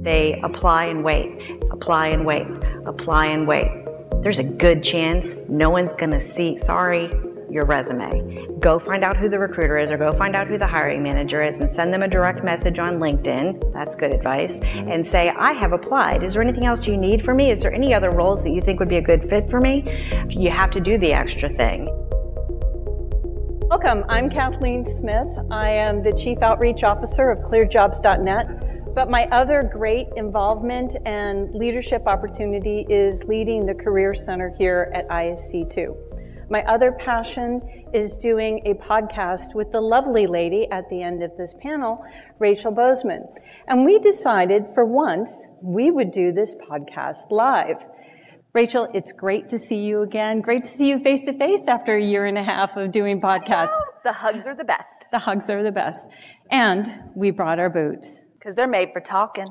They apply and wait, apply and wait, apply and wait. There's a good chance no one's gonna see, sorry, your resume. Go find out who the recruiter is or go find out who the hiring manager is and send them a direct message on LinkedIn. That's good advice. And say, I have applied. Is there anything else you need from me? Is there any other roles that you think would be a good fit for me? You have to do the extra thing. Welcome, I'm Kathleen Smith. I am the Chief Outreach Officer of ClearedJobs.Net, but my other great involvement and leadership opportunity is leading the Career Center here at ISC2. My other passion is doing a podcast with the lovely lady at the end of this panel, Rachel Bozeman. And we decided for once we would do this podcast live. Rachel, it's great to see you again. Great to see you face to face after a year and a half of doing podcasts. The hugs are the best. The hugs are the best. And we brought our boots. Because they're made for talking.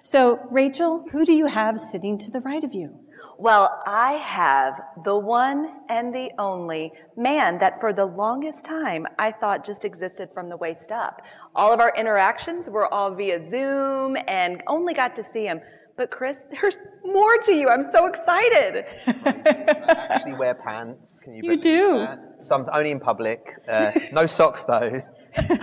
So, Rachel, who do you have sitting to the right of you? Well, I have the one and the only man that for the longest time I thought just existed from the waist up. All of our interactions were all via Zoom and only got to see him. But Kris, there's more to you. I'm so excited. I actually wear pants. Can you do. Some only in public. No socks though.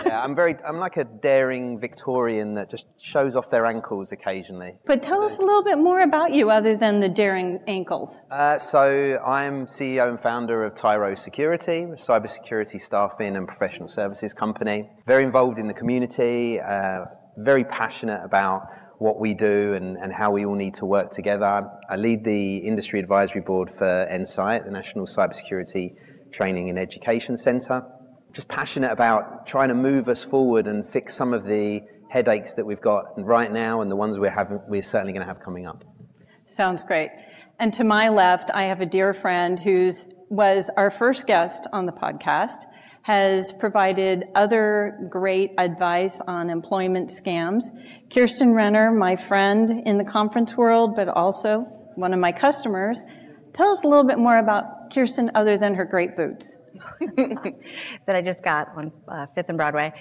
Yeah, I'm like a daring Victorian that just shows off their ankles occasionally. But tell us a little bit more about you other than the daring ankles. So I'm CEO and founder of Tiro Security, a cybersecurity staffing and professional services company. Very involved in the community, very passionate about what we do and how we all need to work together. I lead the industry advisory board for NSITE, the National Cybersecurity Training and Education Centre. Just passionate about trying to move us forward and fix some of the headaches that we've got right now and the ones we're certainly going to have coming up. Sounds great. And to my left, I have a dear friend who was our first guest on the podcast, has provided other great advice on employment scams. Kirsten Renner, my friend in the conference world, but also one of my customers. Tell us a little bit more about Kirsten other than her great boots. That I just got on 5th and Broadway.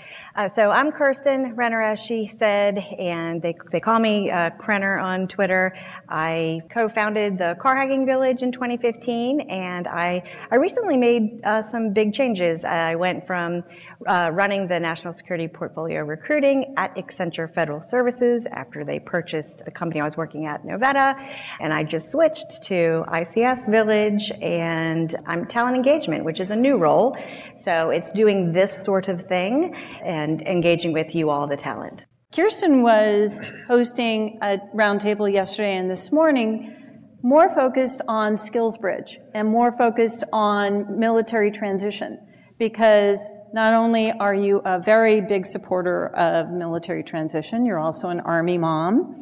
So I'm Kirsten Renner, as she said, and they call me Krenner on Twitter. I co-founded the Car Hacking Village in 2015, and I recently made some big changes. I went from running the National Security Portfolio Recruiting at Accenture Federal Services after they purchased the company I was working at, Novetta, and I just switched to ICS Village, and I'm talent engagement, which is a new role. So it's doing this sort of thing and engaging with you all, the talent. Kirsten was hosting a roundtable yesterday and this morning, more focused on SkillsBridge and more focused on military transition, because not only are you a very big supporter of military transition, you're also an Army mom.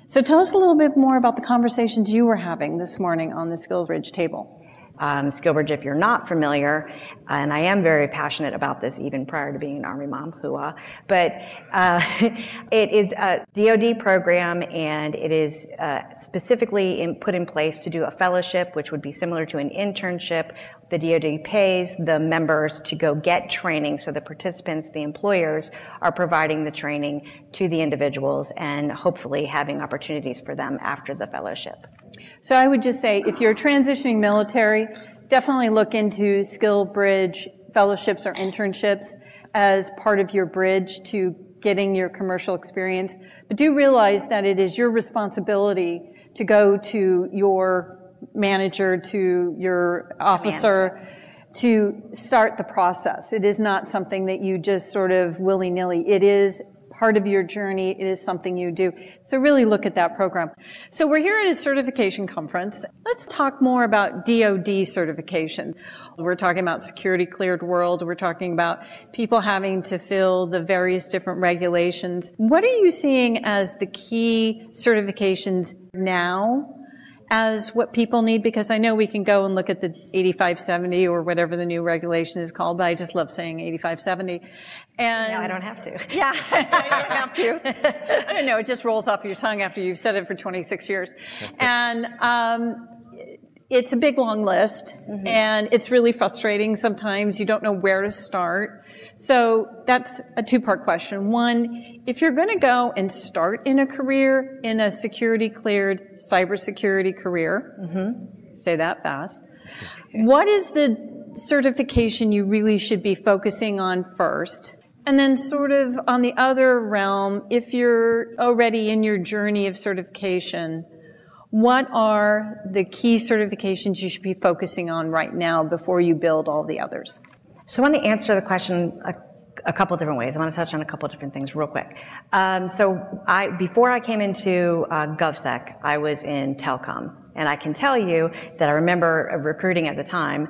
So tell us a little bit more about the conversations you were having this morning on the SkillsBridge table. SkillBridge, if you're not familiar, and I am very passionate about this even prior to being an Army mom, but it is a DoD program, and it is specifically put in place to do a fellowship, which would be similar to an internship. The DoD pays the members to go get training, so the participants, the employers, are providing the training to the individuals and hopefully having opportunities for them after the fellowship. So I would just say, if you're transitioning military, definitely look into SkillBridge fellowships or internships as part of your bridge to getting your commercial experience. But do realize that it is your responsibility to go to your manager, to your officer, to start the process. It is not something that you just sort of willy-nilly. It is part of your journey. It is something you do. So really look at that program. So we're here at a certification conference. Let's talk more about DoD certification. We're talking about security cleared world. We're talking about people having to fill the various different regulations. What are you seeing as the key certifications now as what people need? Because I know we can go and look at the 8570 or whatever the new regulation is called, but I just love saying 8570. And no, I don't have to. Yeah, I don't have to. I don't know, it just rolls off your tongue after you've said it for 26 years. And it's a big, long list, and it's really frustrating sometimes. You don't know where to start. So that's a two-part question. One, if you're going to go and start in a career, in a security-cleared cybersecurity career, say that fast, what is the certification you really should be focusing on first? And then sort of on the other realm, if you're already in your journey of certification, what are the key certifications you should be focusing on right now before you build all the others? So I want to answer the question a couple different ways. I want to touch on a couple different things real quick. Before I came into GovSec, I was in telecom. And I can tell you that I remember recruiting at the time,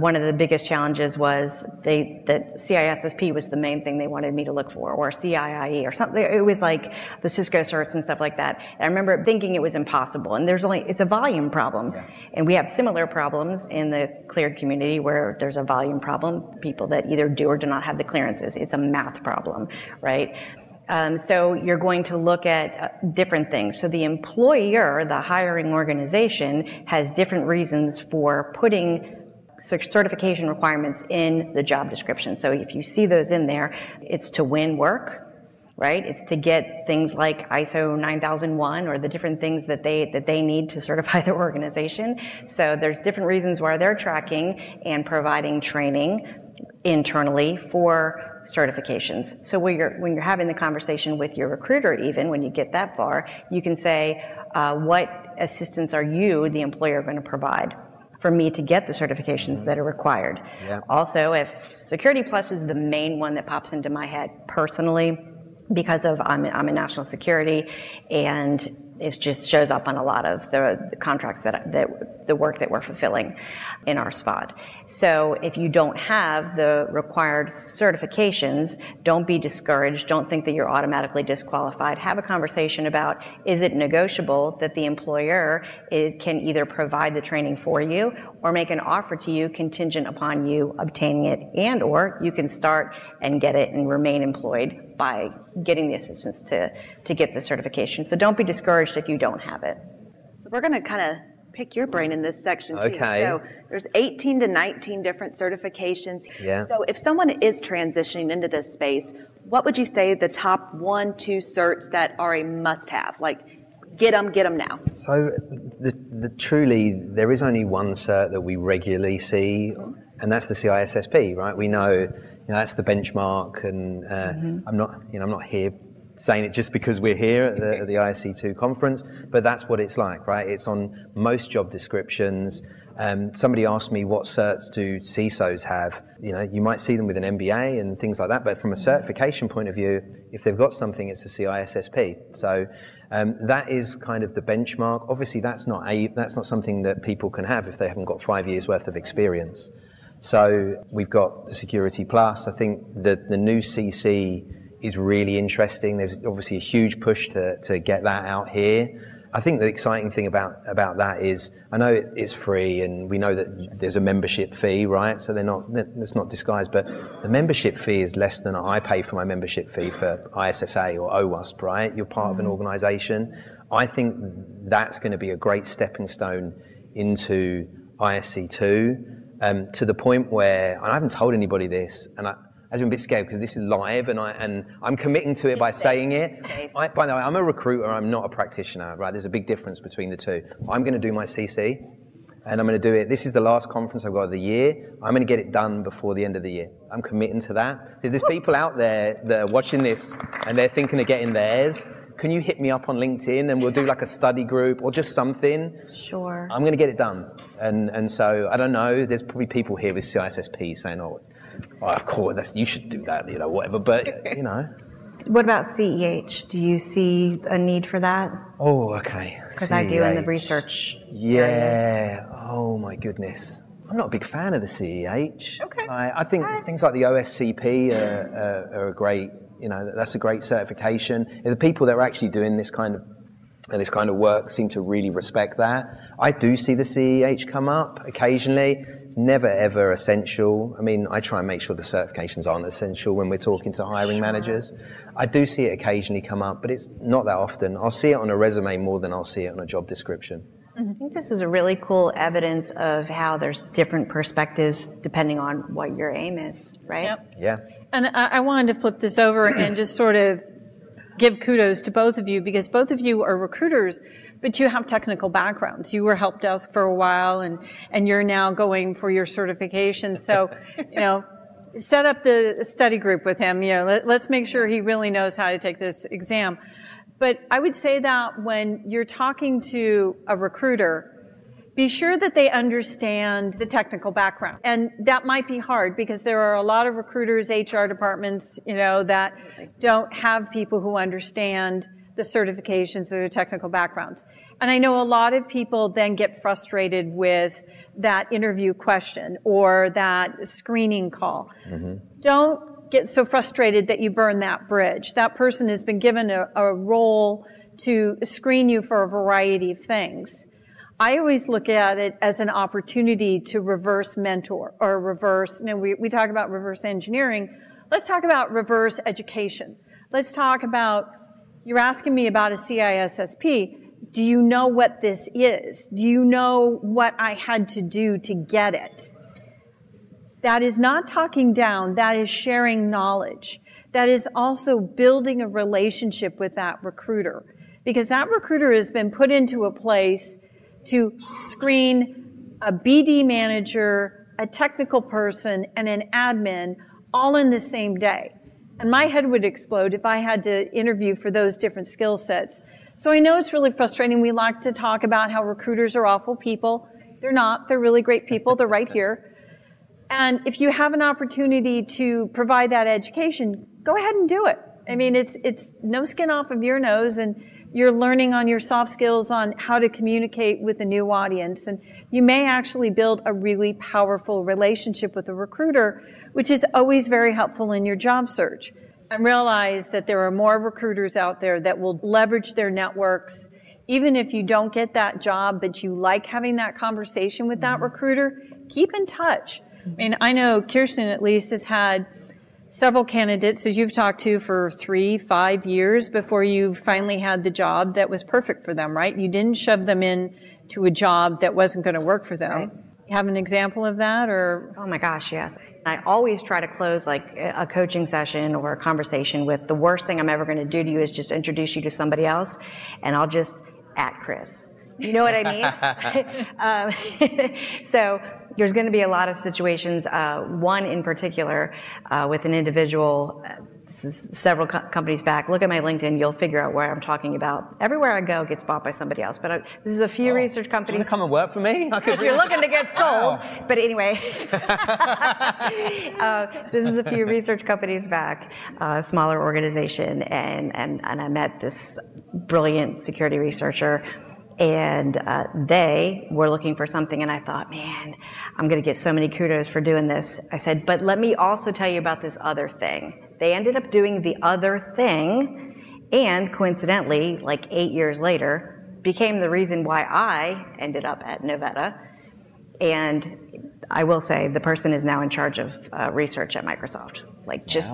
one of the biggest challenges was that CISSP was the main thing they wanted me to look for, or CIIE or something. It was like the Cisco certs and stuff like that. And I remember thinking it was impossible. And it's a volume problem. Yeah. And we have similar problems in the cleared community where there's a volume problem, people that either do or do not have the clearances. It's a math problem, right? So you're going to look at different things. So the employer, the hiring organization, has different reasons for putting certification requirements in the job description. So if you see those in there, it's to win work, right? It's to get things like ISO 9001 or the different things that they need to certify their organization. So there's different reasons why they're tracking and providing training internally for certifications. So when you're having the conversation with your recruiter, even when you get that far, you can say, what assistance are you, the employer, going to provide for me to get the certifications that are required? Yeah. Also, if Security Plus is the main one that pops into my head personally, because I'm in national security, and it just shows up on a lot of the contracts the work that we're fulfilling in our spot. So if you don't have the required certifications, don't be discouraged. Don't think that you're automatically disqualified. Have a conversation about, is it negotiable that the employer can either provide the training for you or make an offer to you contingent upon you obtaining it, and or you can start and get it and remain employed by getting the assistance to get the certification. So don't be discouraged if you don't have it. So we're going to kind of pick your brain in this section too. Okay. So there's 18 to 19 different certifications. Yeah. So if someone is transitioning into this space, what would you say the top 1, 2 certs that are a must-have? Like, get them now. So truly, there is only one cert that we regularly see, and that's the CISSP, right? We know, that's the benchmark, and I'm not here saying it just because we're here at the ISC2 conference, but that's what it's like, right? It's on most job descriptions. Somebody asked me, what certs do CISOs have? You might see them with an MBA and things like that, but from a certification point of view, if they've got something, it's a CISSP. So that is kind of the benchmark. Obviously, that's not something that people can have if they haven't got 5 years worth of experience. So we've got the Security Plus. I think that the new CC is really interesting. There's obviously a huge push to get that out here. I think the exciting thing about that is, I know it's free, and we know that there's a membership fee, right? So it's not disguised, but the membership fee is less than I pay for my membership fee for ISSA or OWASP, right? You're part of an organization. I think that's going to be a great stepping stone into ISC2, to the point where, and I haven't told anybody this, and I'm a bit scared because this is live, and I'm committing to it by saying it. By the way, I'm a recruiter, I'm not a practitioner, right? There's a big difference between the two. I'm going to do my CC, and I'm going to do it. This is the last conference I've got of the year. I'm going to get it done before the end of the year. I'm committing to that. If there's people out there that are watching this and they're thinking of getting theirs, can you hit me up on LinkedIn and we'll do like a study group or just something? Sure. I'm going to get it done. And so, I don't know, there's probably people here with CISSP saying, oh, of course, you should do that, whatever, but, What about CEH? Do you see a need for that? Oh, okay. Because I do in the research areas. Oh, my goodness. I'm not a big fan of the CEH. Okay. I think things like the OSCP are a great, that's a great certification. The people that are actually doing this kind of work seem to really respect that. I do see the CEH come up occasionally. It's never, ever essential. I mean, I try and make sure the certifications aren't essential when we're talking to hiring managers. I do see it occasionally come up, but it's not that often. I'll see it on a resume more than I'll see it on a job description. I think this is a really cool evidence of how there's different perspectives depending on what your aim is, right? Yep. Yeah. And I wanted to flip this over and just sort of give kudos to both of you, because both of you are recruiters, but you have technical backgrounds. You were help desk for a while, and you're now going for your certification. So, set up the study group with him. Let's make sure he really knows how to take this exam. But I would say that when you're talking to a recruiter, be sure that they understand the technical background. And that might be hard because there are a lot of recruiters, HR departments, that don't have people who understand the certifications or the technical backgrounds. And I know a lot of people then get frustrated with that interview question or that screening call. Mm-hmm. Don't get so frustrated that you burn that bridge. That person has been given a role to screen you for a variety of things. I always look at it as an opportunity to reverse mentor or reverse, we talk about reverse engineering. Let's talk about reverse education. Let's talk about, you're asking me about a CISSP. Do you know what this is? Do you know what I had to do to get it? That is not talking down, that is sharing knowledge. That is also building a relationship with that recruiter, because that recruiter has been put into a place to screen a BD manager, a technical person, and an admin all in the same day. And my head would explode if I had to interview for those different skill sets. So I know it's really frustrating. We like to talk about how recruiters are awful people. They're not. They're really great people. They're right here. And if you have an opportunity to provide that education, go ahead and do it. I mean, it's no skin off of your nose, and you're learning on your soft skills on how to communicate with a new audience. And you may actually build a really powerful relationship with a recruiter, which is always very helpful in your job search. And realize that there are more recruiters out there that will leverage their networks. Even if you don't get that job, but you like having that conversation with that recruiter, keep in touch. I mean, I know Kirsten at least has had several candidates that you've talked to for 3-5 years before you finally had the job that was perfect for them, right? You didn't shove them in to a job that wasn't going to work for them. Right. You have an example of that, or? Oh my gosh, yes. I always try to close like a coaching session or a conversation with, the worst thing I'm ever going to do to you is just introduce you to somebody else, and I'll just @Kris. You know what I mean? So there's going to be a lot of situations, one in particular with an individual, this is several companies back. Look at my LinkedIn, you'll figure out where I'm talking about. Everywhere I go gets bought by somebody else, but this is a few research companies. You want to come and work for me? If you're looking to get sold. Wow. But anyway, this is a few research companies back, a smaller organization, and I met this brilliant security researcher. And they were looking for something, and I thought, man, I'm going to get so many kudos for doing this. I said, but let me also tell you about this other thing. They ended up doing the other thing, and coincidentally, like 8 years later, became the reason why I ended up at Novetta. And I will say, the person is now in charge of research at Microsoft. Like, just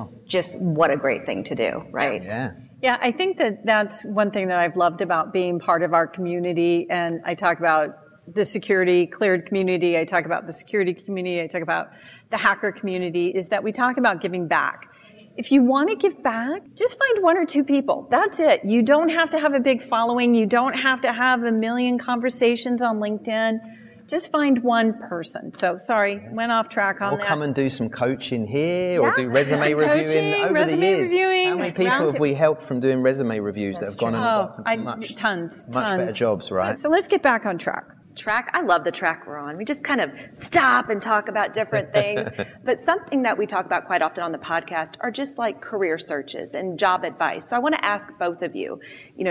what a great thing to do, right? Yeah. Yeah, I think that's one thing that I've loved about being part of our community. And I talk about the security cleared community. I talk about the security community. I talk about the hacker community, is that we talk about giving back. If you want to give back, just find 1 or 2 people. That's it. You don't have to have a big following. You don't have to have a million conversations on LinkedIn. Just find one person. So, sorry, went off track on that. Or come and do some coaching here, or do resume reviewing over the years. How many people have we helped from doing resume reviews that have gone on tons. Much better jobs, right? So let's get back on track. Track, I love the track we're on. We just kind of stop and talk about different things. But something that we talk about quite often on the podcast are just like career searches and job advice. So I want to ask both of you,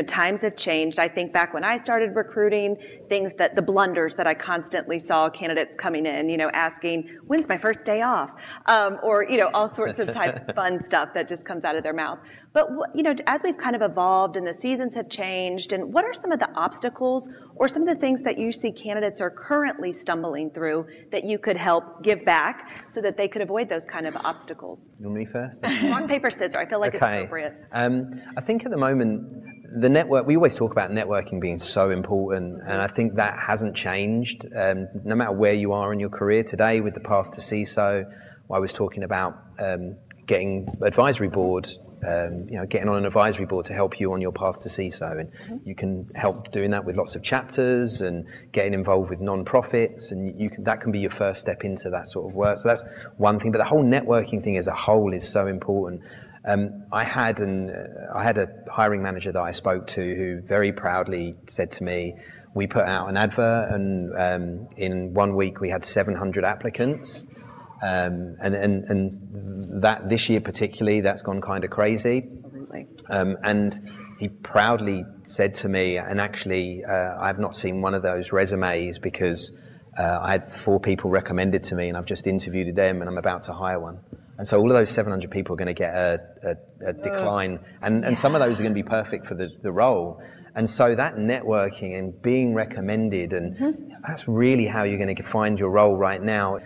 times have changed. I think back when I started recruiting, the blunders that I constantly saw candidates coming in, asking, when's my first day off? Or, all sorts of fun stuff that just comes out of their mouth. But, as we've kind of evolved and the seasons have changed, and what are some of the obstacles or some of the things that you see candidates are currently stumbling through that you could help give back so that they could avoid those kind of obstacles? You want me first? Rock, paper, scissors. I feel like it's appropriate. I think at the moment, the network, we always talk about networking being so important, and I think that hasn't changed. No matter where you are in your career today with the path to CISO, I was talking about getting advisory board, getting on an advisory board to help you on your path to CISO, and you can help doing that with lots of chapters and getting involved with non-profits, and that can be your first step into that sort of work. So that's one thing, but the whole networking thing as a whole is so important. I had a hiring manager that I spoke to who very proudly said to me, we put out an advert, and in 1 week we had 700 applicants. And that this year particularly, that's gone kind of crazy. Absolutely. And he proudly said to me, and actually I've not seen one of those resumes because I had 4 people recommended to me, and I've just interviewed them, and I'm about to hire one. And so all of those 700 people are going to get a decline, and some of those are going to be perfect for the role. And so that networking and being recommended, and that's really how you're going to find your role right now.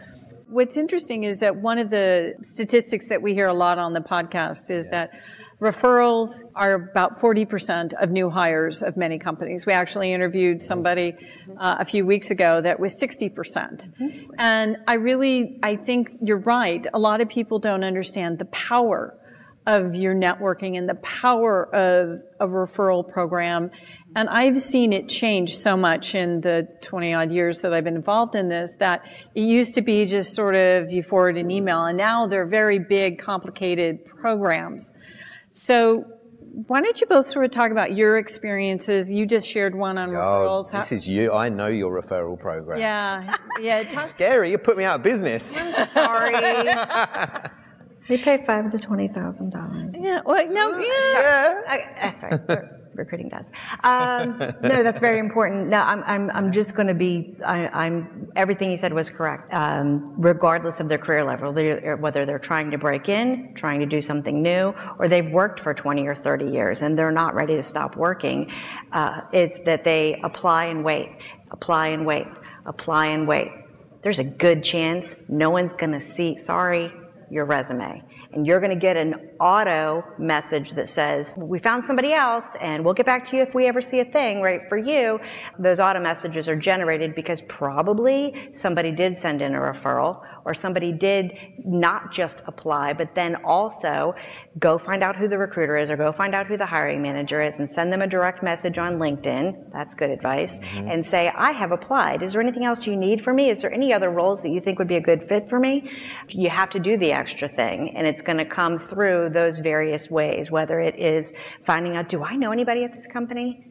What's interesting is that one of the statistics that we hear a lot on the podcast is that referrals are about 40% of new hires of many companies. We actually interviewed somebody a few weeks ago that was 60%. And I think you're right. A lot of people don't understand the power of your networking and the power of a referral program. And I've seen it change so much in the 20-odd years that I've been involved in this, that it used to be just sort of you forward an email, and now they're very big, complicated programs. So why don't you both sort of talk about your experiences? You just shared one on referrals. This is you. I know your referral program. Yeah. It's scary. You put me out of business. I'm sorry. We pay $5,000 to $20,000. Yeah. Well, no. Yeah. Sorry. Recruiting does. No, that's very important. No, I'm just going to be. Everything you said was correct. Regardless of their career level, whether they're trying to break in, trying to do something new, or they've worked for 20 or 30 years and they're not ready to stop working, it's that they apply and wait, apply and wait, apply and wait. There's a good chance no one's going to see. Sorry, your resume. And you're going to get an auto message that says, we found somebody else, and we'll get back to you if we ever see a thing right for you. Those auto messages are generated because probably somebody did send in a referral, or somebody did not just apply, but then also go find out who the recruiter is, or go find out who the hiring manager is, and send them a direct message on LinkedIn. That's good advice. And say, I have applied. Is there anything else you need from me? Is there any other roles that you think would be a good fit for me? You have to do the extra thing, and it's going to come through those various ways, whether it is finding out, do I know anybody at this company?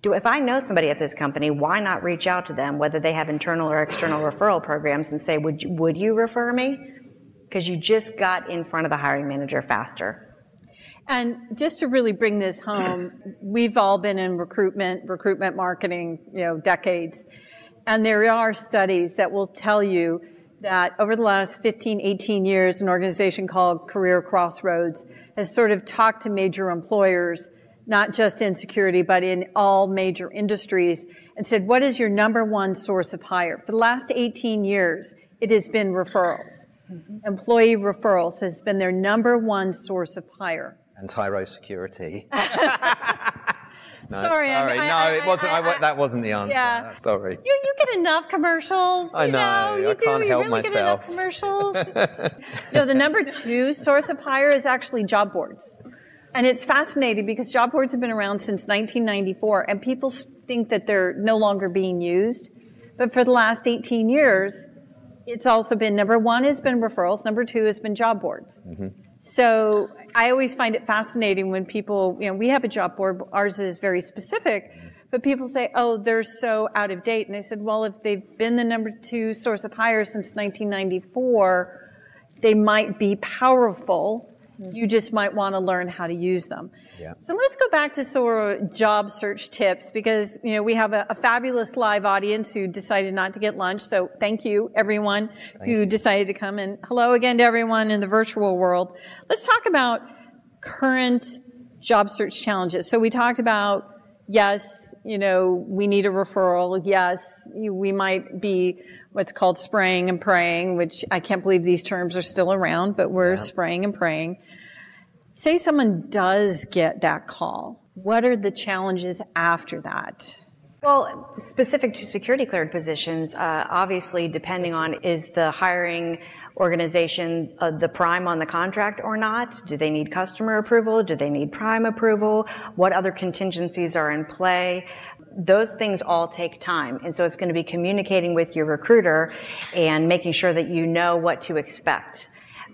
If I know somebody at this company, why not reach out to them, whether they have internal or external referral programs, and say, would you refer me? Because you just got in front of the hiring manager faster. And just to really bring this home, we've all been in recruitment marketing, decades. And there are studies that will tell you that over the last 15, 18 years, an organization called Career Crossroads has sort of talked to major employers, not just in security, but in all major industries, and said, what is your number one source of hire? For the last 18 years, it has been referrals. Employee referrals has been their number one source of hire. And Tiro Security. Sorry. It wasn't. That wasn't the answer. Yeah. Sorry. You get enough commercials. I know. You can't help really myself. Get enough commercials. The number two source of hire is actually job boards. And it's fascinating because job boards have been around since 1994, and people think that they're no longer being used. But for the last 18 years, it's also been, number one has been referrals, number two has been job boards. So I always find it fascinating when people, we have a job board, ours is very specific, but people say, oh, they're so out of date. And I said, well, if they've been the number two source of hire since 1994, they might be powerful. You just might want to learn how to use them. Yeah. So let's go back to sort of job search tips, because we have a fabulous live audience who decided not to get lunch. So thank you, everyone who decided to come, and hello again to everyone in the virtual world. Let's talk about current job search challenges. So we talked about, yes, we need a referral. Yes, we might be what's called spraying and praying, which I can't believe these terms are still around, but we're spraying and praying. Say someone does get that call. What are the challenges after that? Well, specific to security cleared positions, obviously depending on is the hiring organization the prime on the contract or not? Do they need customer approval? Do they need prime approval? What other contingencies are in play? Those things all take time. And so it's going to be communicating with your recruiter and making sure that you know what to expect.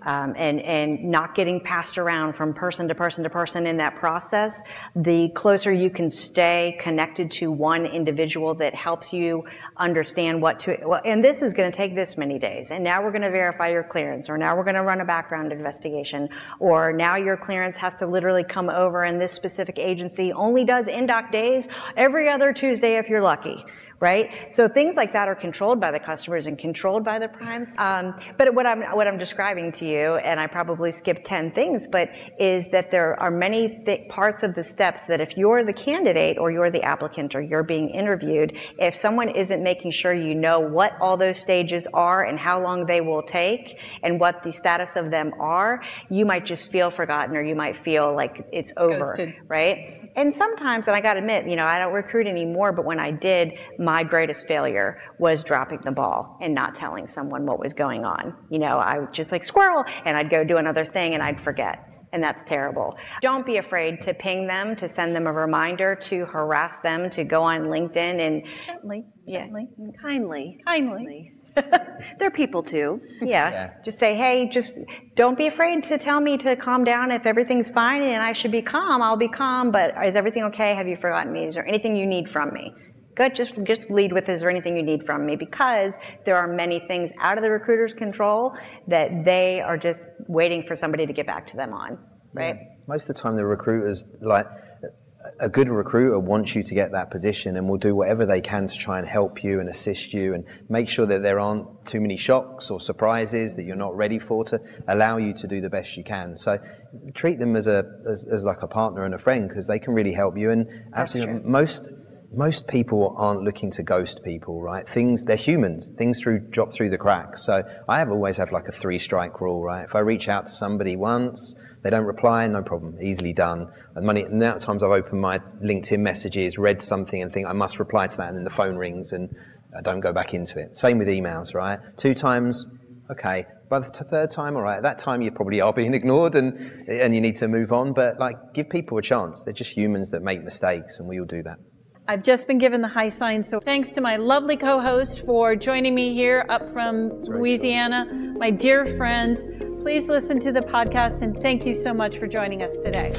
And not getting passed around from person to person to person in that process. The closer you can stay connected to one individual that helps you understand what to, well, and this is going to take this many days, and now we're going to verify your clearance, or now we're going to run a background investigation, or now your clearance has to literally come over, and this specific agency only does INDOC days every other Tuesday if you're lucky. Right? So things like that are controlled by the customers and controlled by the primes. But what I'm describing to you, and I probably skipped 10 things, but is that there are many parts of the steps that if you're the candidate or you're the applicant or you're being interviewed, if someone isn't making sure you know what all those stages are and how long they will take and what the status of them are, you might just feel forgotten or you might feel like it's over. Ghosted. Right? And sometimes, and I got to admit, I don't recruit anymore, but when I did, my greatest failure was dropping the ball and not telling someone what was going on. I would just like squirrel, and I'd go do another thing and I'd forget. And that's terrible. Don't be afraid to ping them, to send them a reminder, to harass them, to go on LinkedIn and Gently. Kindly. They're people too. Yeah. Just say, hey, just don't be afraid to tell me to calm down. If everything's fine and I should be calm, I'll be calm. But is everything okay? Have you forgotten me? Is there anything you need from me? Good. Just lead with, is there anything you need from me? Because there are many things out of the recruiter's control that they are just waiting for somebody to get back to them on. Right? Yeah. Most of the time, the recruiters, like a good recruiter, wants you to get that position and will do whatever they can to try and help you and assist you and make sure that there aren't too many shocks or surprises that you're not ready for, to allow you to do the best you can. So treat them as like a partner and a friend, because they can really help you. And absolutely, most people aren't looking to ghost people, right? They're humans. Things drop through the cracks. So I always have like a 3-strike rule, right? If I reach out to somebody once, they don't reply, no problem, easily done. And the amount of times I've opened my LinkedIn messages, read something and think I must reply to that, and then the phone rings and I don't go back into it. Same with emails, right? 2 times, okay. By the 3rd time, all right, at that time you probably are being ignored and you need to move on, but like, give people a chance. They're just humans that make mistakes, and we all do that. I've just been given the high sign, so thanks to my lovely co-host for joining me here up from Louisiana. My dear friends, please listen to the podcast, and thank you so much for joining us today.